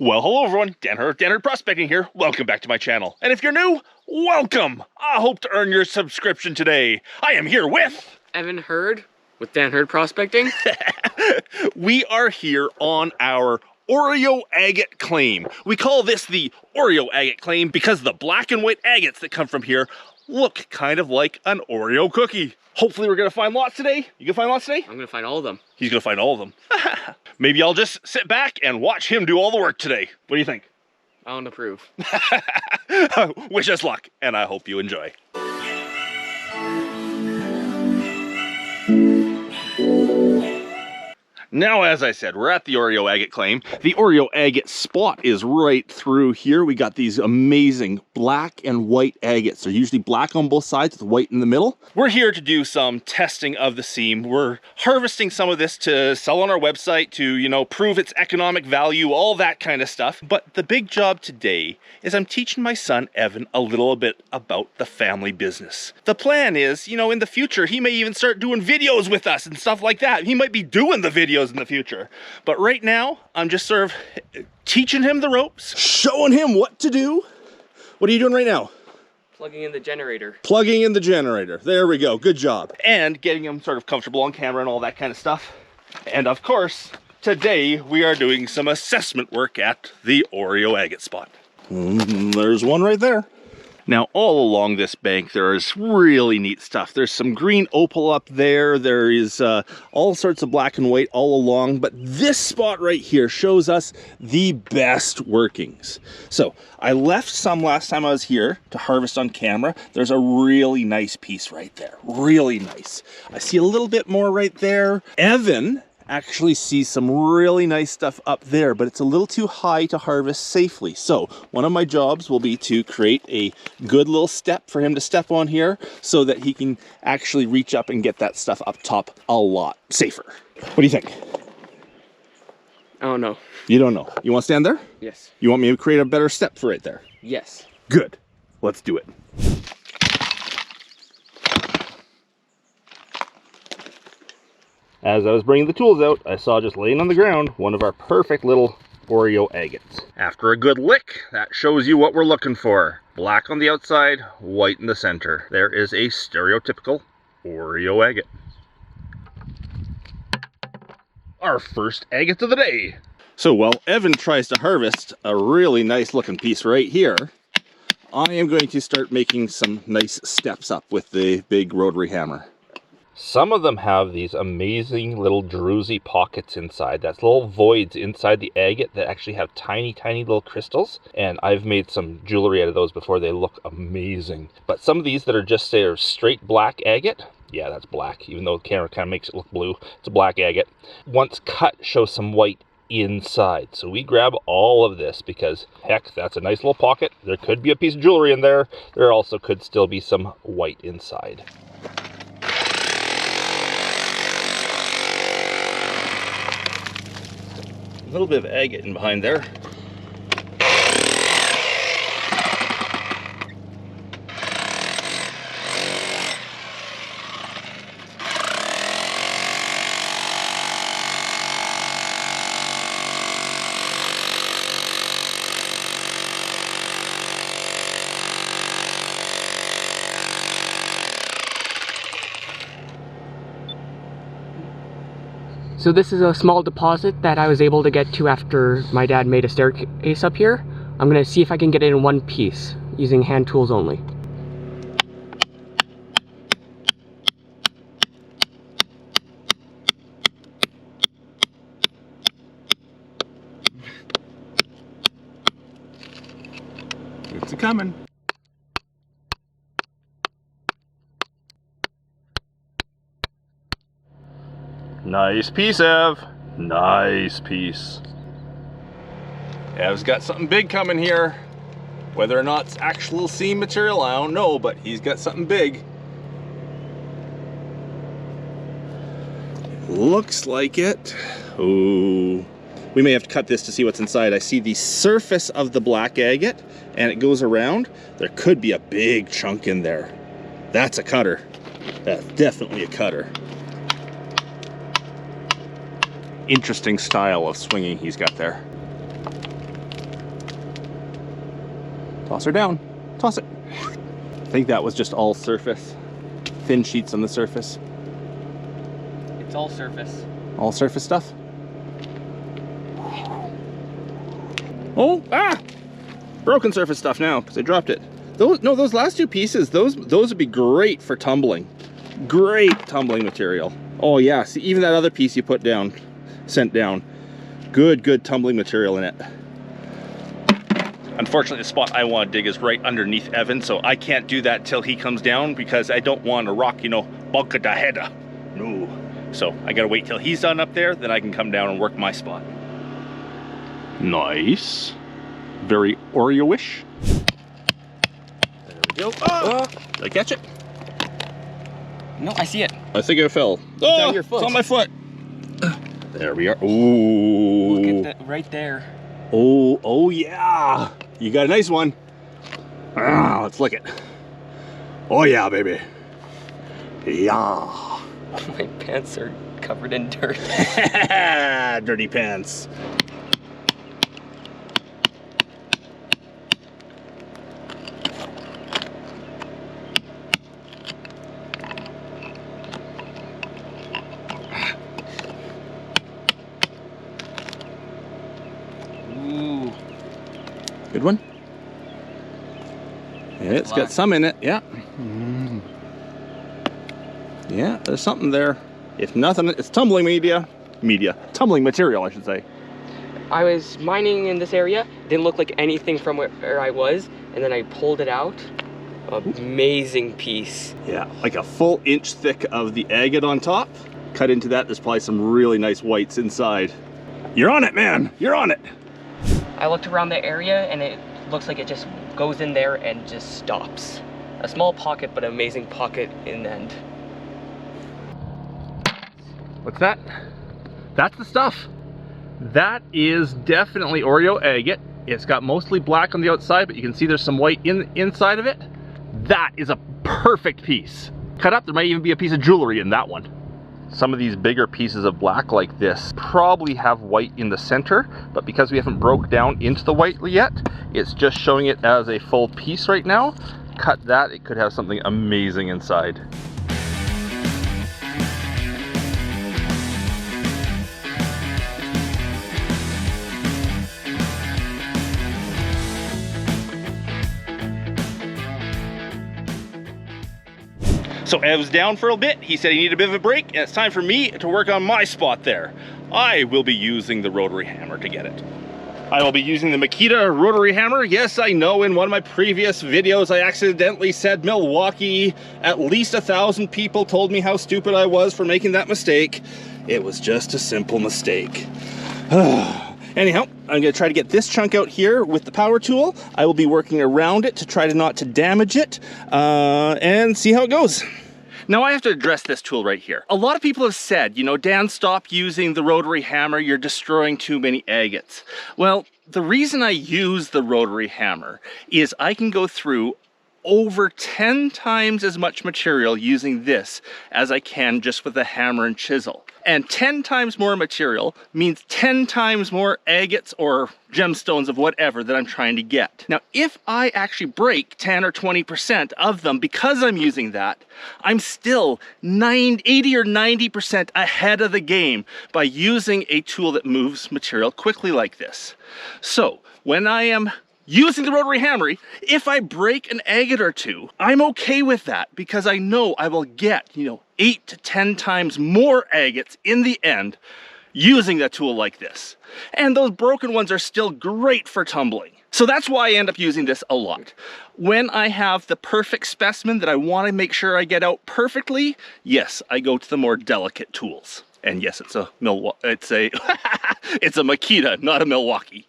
Well, hello everyone, Dan Hurd Prospecting here. Welcome back to my channel. And if you're new, welcome! I hope to earn your subscription today. I am here with... Evan Hurd with Dan Hurd Prospecting. We are here on our Oreo Agate claim. We call this the Oreo Agate claim because the black and white agates that come from here look kind of like an Oreo cookie. Hopefully we're gonna find lots today. You gonna find lots today? I'm gonna find all of them. He's gonna find all of them. Maybe I'll just sit back and watch him do all the work today. What do you think? I don't approve. Wish us luck, and I hope you enjoy. Now, as I said, we're at the Oreo Agate claim. The Oreo Agate spot is right through here. We got these amazing black and white agates. They're usually black on both sides with white in the middle. We're here to do some testing of the seam. We're harvesting some of this to sell on our website to, you know, prove its economic value, all that kind of stuff. But the big job today is I'm teaching my son, Evan, a little bit about the family business. The plan is, you know, in the future, he may even start doing videos with us and stuff like that. He might be doing the videos in the future. But right now, I'm just sort of teaching him the ropes, showing him what to do. What are you doing right now? Plugging in the generator. Plugging in the generator. There we go. Good job. And getting him sort of comfortable on camera and all that kind of stuff. And of course, today we are doing some assessment work at the Oreo Agate spot. There's one right there. Now, all along this bank, there is really neat stuff. There's some green opal up there. There is all sorts of black and white all along. But this spot right here shows us the best workings. So I left some last time I was here to harvest on camera. There's a really nice piece right there. Really nice. I see a little bit more right there. Evan actually see some really nice stuff up there, but it's a little too high to harvest safely. So one of my jobs will be to create a good little step for him to step on here so that he can actually reach up and get that stuff up top a lot safer. What do you think? I don't know. You don't know. You want to stand there? Yes. You want me to create a better step for right there? Yes. Good. Let's do it. As I was bringing the tools out, I saw just laying on the ground one of our perfect little Oreo agates. After a good lick, that shows you what we're looking for. Black on the outside, white in the center. There is a stereotypical Oreo agate. Our first agate of the day. So while Evan tries to harvest a really nice looking piece right here, I am going to start making some nice steps up with the big rotary hammer. Some of them have these amazing little druzy pockets inside. That's little voids inside the agate that actually have tiny, tiny little crystals. And I've made some jewelry out of those before. They look amazing. But some of these that are just, say, straight black agate, yeah, that's black. Even though the camera kind of makes it look blue, it's a black agate. Once cut, shows some white inside. So we grab all of this because, heck, that's a nice little pocket. There could be a piece of jewelry in there. There also could still be some white inside. A little bit of agate in behind there. So this is a small deposit that I was able to get to after my dad made a staircase up here. I'm gonna see if I can get it in one piece using hand tools only. It's a coming. Nice piece, Ev. Nice piece. Ev's got something big coming here. Whether or not it's actual seam material, I don't know, but he's got something big. Looks like it. Ooh. We may have to cut this to see what's inside. I see the surface of the black agate, and it goes around. There could be a big chunk in there. That's a cutter. That's definitely a cutter. Interesting style of swinging he's got there. Toss her down. Toss it. I think that was just all surface. Thin sheets on the surface. It's all surface. All surface stuff. Oh, ah! Broken surface stuff now, because I dropped it. Those last two pieces, those would be great for tumbling. Great tumbling material. Oh yeah, see, even that other piece you put down, sent down. Good tumbling material in it. Unfortunately, the spot I want to dig is right underneath Evan, so I can't do that till he comes down because I don't want a rock, you know, bunker da header. No. So I gotta wait till he's done up there, then I can come down and work my spot. Nice. Very Oreo-ish. There we go. Oh! Did I catch it? No, I see it. I think it fell. It's on your foot. It's on my foot. There we are. Ooh. Look at that right there. Oh yeah. You got a nice one. Ah, let's lick it. Oh yeah, baby. Yeah. My pants are covered in dirt. Dirty pants. Ooh. Good one. Yeah, it's got some in it, yeah. Yeah, there's something there. If nothing, it's tumbling tumbling material, I should say. I was mining in this area, didn't look like anything from where I was, and then I pulled it out. Amazing piece. Yeah, like a full inch thick of the agate on top. Cut into that, there's probably some really nice whites inside. You're on it, man, you're on it. I looked around the area and it looks like it just goes in there and just stops. A small pocket, but an amazing pocket in the end. What's that? That's the stuff. That is definitely Oreo Agate. It's got mostly black on the outside, but you can see there's some white inside of it. That is a perfect piece. Cut up, there might even be a piece of jewelry in that one. Some of these bigger pieces of black like this probably have white in the center, but because we haven't broke down into the white yet, it's just showing it as a full piece right now. Cut that, it could have something amazing inside. So Ed was down for a bit. He said he needed a bit of a break, and it's time for me to work on my spot there. I will be using the rotary hammer to get it. I will be using the Makita rotary hammer. Yes, I know in one of my previous videos I accidentally said Milwaukee. At least 1,000 people told me how stupid I was for making that mistake. It was just a simple mistake. Anyhow, I'm gonna try to get this chunk out here with the power tool. I will be working around it to try to not to damage it and see how it goes. Now I have to address this tool right here. A lot of people have said, you know, Dan, stop using the rotary hammer, you're destroying too many agates. Well, the reason I use the rotary hammer is I can go through over 10 times as much material using this as I can just with a hammer and chisel. And 10 times more material means 10 times more agates or gemstones of whatever that I'm trying to get. Now, if I actually break 10 or 20% of them because I'm using that, I'm still 80 or 90% ahead of the game by using a tool that moves material quickly like this. So, when I am using the rotary hammer, if I break an agate or two, I'm okay with that because I know I will get, 8 to 10 times more agates in the end using a tool like this. And those broken ones are still great for tumbling. So that's why I end up using this a lot. When I have the perfect specimen that I want to make sure I get out perfectly, yes, I go to the more delicate tools. And yes, it's a it's a Makita, not a Milwaukee.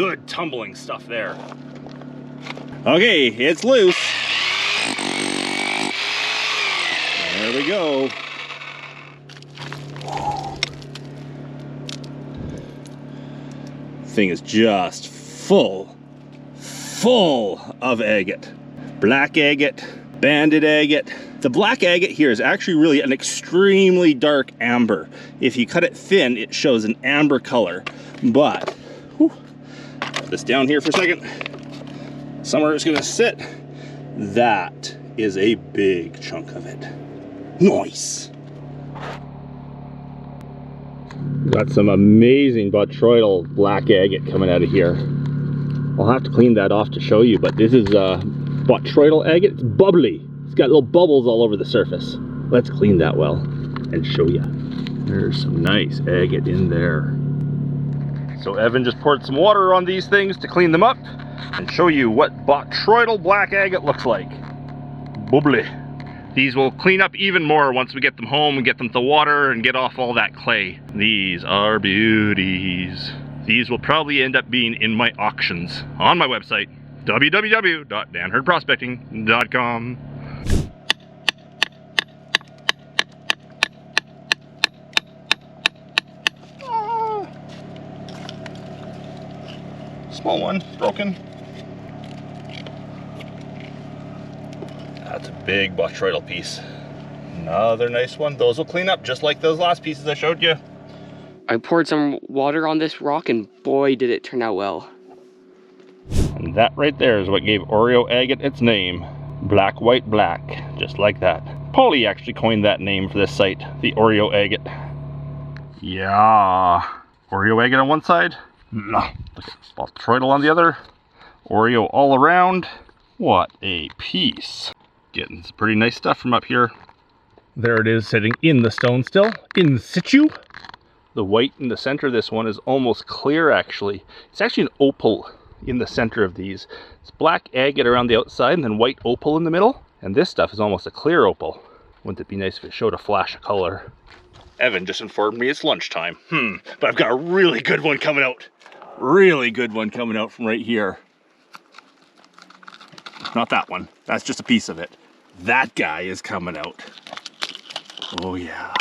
Good tumbling stuff there. Okay, it's loose. There we go. Thing is just full of agate. Black agate, banded agate. The black agate here is actually really an extremely dark amber. If you cut it thin, it shows an amber color. But, whew, put this down here for a second. Somewhere it's gonna sit. That is a big chunk of it. Nice. Got some amazing botryoidal black agate coming out of here. I'll have to clean that off to show you, but this is botryoidal agate. It's bubbly. It's got little bubbles all over the surface. Let's clean that well and show you. There's some nice agate in there. So Evan just poured some water on these things to clean them up and show you what botryoidal black agate looks like. Bubbly. These will clean up even more once we get them home and get them to water and get off all that clay. These are beauties. These will probably end up being in my auctions on my website, www.danhurdprospecting.com. Small one, broken. That's a big botryoidal piece. Another nice one. Those will clean up just like those last pieces I showed you. I poured some water on this rock and boy did it turn out well. And that right there is what gave Oreo Agate its name. Black, white, black. Just like that. Pauly actually coined that name for this site, the Oreo Agate. Yeah. Oreo Agate on one side. Botryoidal on the other. Oreo all around. What a piece. Getting some pretty nice stuff from up here. There it is, sitting in the stone still, in situ. The white in the center of this one is almost clear actually. It's actually an opal in the center of these. It's black agate around the outside and then white opal in the middle. And this stuff is almost a clear opal. Wouldn't it be nice if it showed a flash of color? Evan just informed me it's lunchtime. But I've got a really good one coming out. Really good one coming out from right here. Not that one. That's just a piece of it. That guy is coming out. Oh yeah.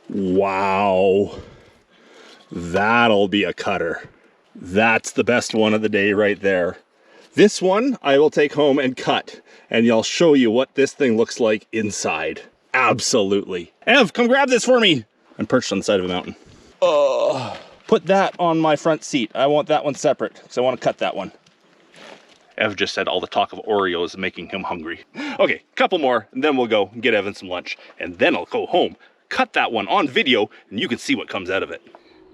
Wow. That'll be a cutter. That's the best one of the day right there. This one I will take home and cut, and I'll show you what this thing looks like inside. Absolutely. Ev, come grab this for me. I'm perched on the side of a mountain. Put that on my front seat. I want that one separate because I want to cut that one. Ev just said all the talk of Oreos is making him hungry. Okay, couple more, and then we'll go and get Evan some lunch. And then I'll go home, cut that one on video, and you can see what comes out of it.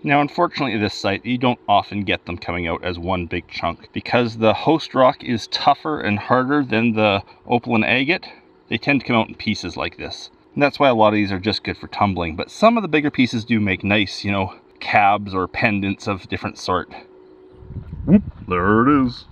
Now, unfortunately, this site, you don't often get them coming out as one big chunk. Because the host rock is tougher and harder than the opal and agate, they tend to come out in pieces like this. And that's why a lot of these are just good for tumbling. But some of the bigger pieces do make nice, you know, cabs or pendants of different sort. There it is.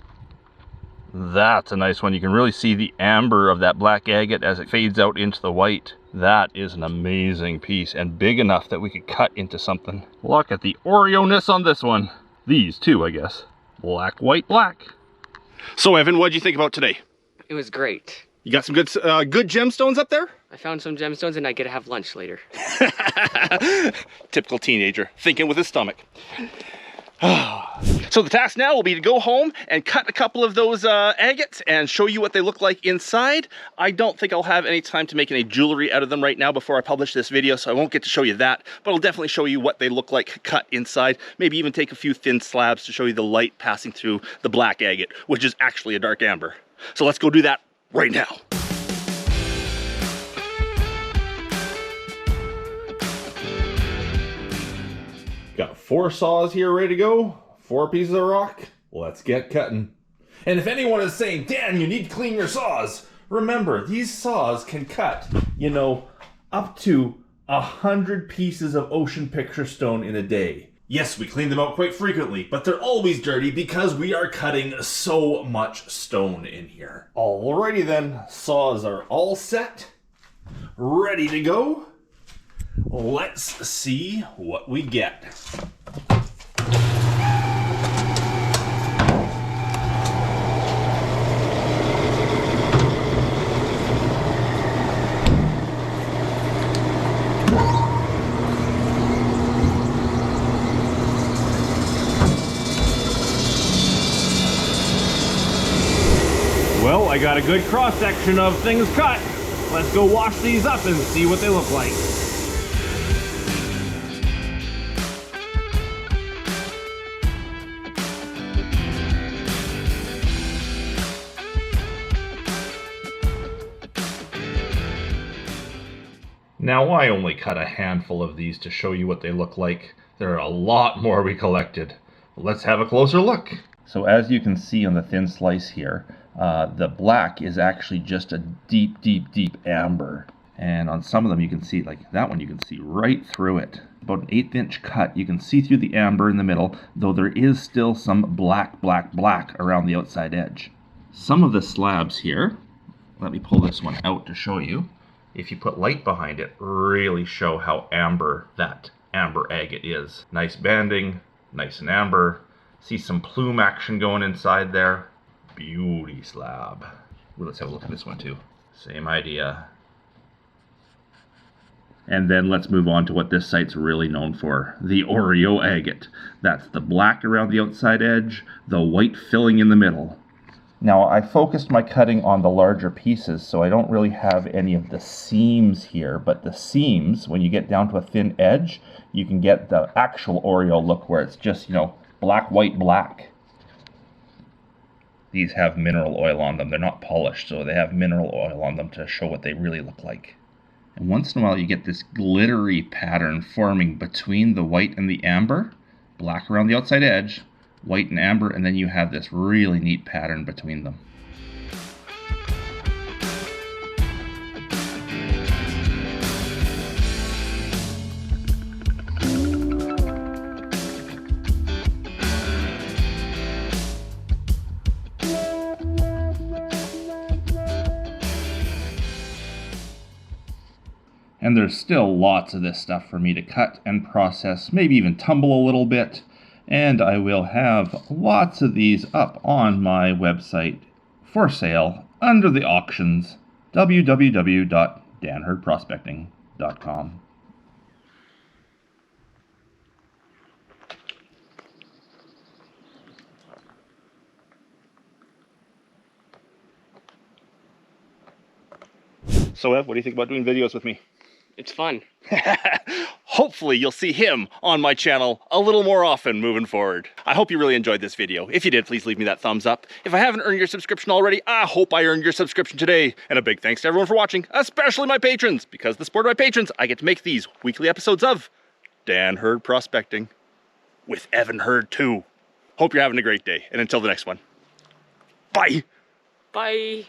That's a nice one. You can really see the amber of that black agate as it fades out into the white. That is an amazing piece and big enough that we could cut into something. Look at the Oreo-ness on this one. These two, I guess. Black, white, black. So Evan, what did you think about today? It was great. You got some good gemstones up there? I found some gemstones and I get to have lunch later. Typical teenager, thinking with his stomach. So the task now will be to go home and cut a couple of those agates and show you what they look like inside. I don't think I'll have any time to make any jewelry out of them right now before I publish this video, so I won't get to show you that, but I'll definitely show you what they look like cut inside. Maybe even take a few thin slabs to show you the light passing through the black agate, which is actually a dark amber. So let's go do that right now. Got 4 saws here ready to go, 4 pieces of rock. Let's get cutting. And if anyone is saying, Dan, you need to clean your saws, remember, these saws can cut, you know, up to 100 pieces of ocean picture stone in a day. Yes, we clean them out quite frequently, but they're always dirty because we are cutting so much stone in here. Alrighty then, saws are all set, ready to go. Let's see what we get. Well, I got a good cross-section of things cut. Let's go wash these up and see what they look like. Now, I only cut a handful of these to show you what they look like. There are a lot more we collected. Let's have a closer look. So as you can see on the thin slice here, the black is actually just a deep, deep, deep amber. And on some of them you can see, like that one, you can see right through it. About an 1/8 inch cut, you can see through the amber in the middle, though there is still some black, black, black around the outside edge. Some of the slabs here, let me pull this one out to show you. If you put light behind it, really show how amber that amber agate is. Nice banding, nice and amber. See some plume action going inside there. Beauty slab. Well, let's have a look at this one too. Same idea. And then let's move on to what this site's really known for, the Oreo Agate. That's the black around the outside edge, the white filling in the middle. Now, I focused my cutting on the larger pieces, so I don't really have any of the seams here, but the seams, when you get down to a thin edge, you can get the actual Oreo look where it's just, you know, black, white, black. These have mineral oil on them. They're not polished, so they have mineral oil on them to show what they really look like. And once in a while, you get this glittery pattern forming between the white and the amber, black around the outside edge, white and amber, and then you have this really neat pattern between them. And there's still lots of this stuff for me to cut and process, maybe even tumble a little bit. And I will have lots of these up on my website for sale under the auctions, www.danhurdprospecting.com. So Ev, what do you think about doing videos with me? It's fun. Hopefully you'll see him on my channel a little more often moving forward. I hope you really enjoyed this video. If you did, please leave me that thumbs up. If I haven't earned your subscription already, I hope I earned your subscription today. And a big thanks to everyone for watching, especially my patrons. Because of the support of my patrons, I get to make these weekly episodes of Dan Hurd Prospecting with Evan Hurd too. Hope you're having a great day. And until the next one, bye. Bye.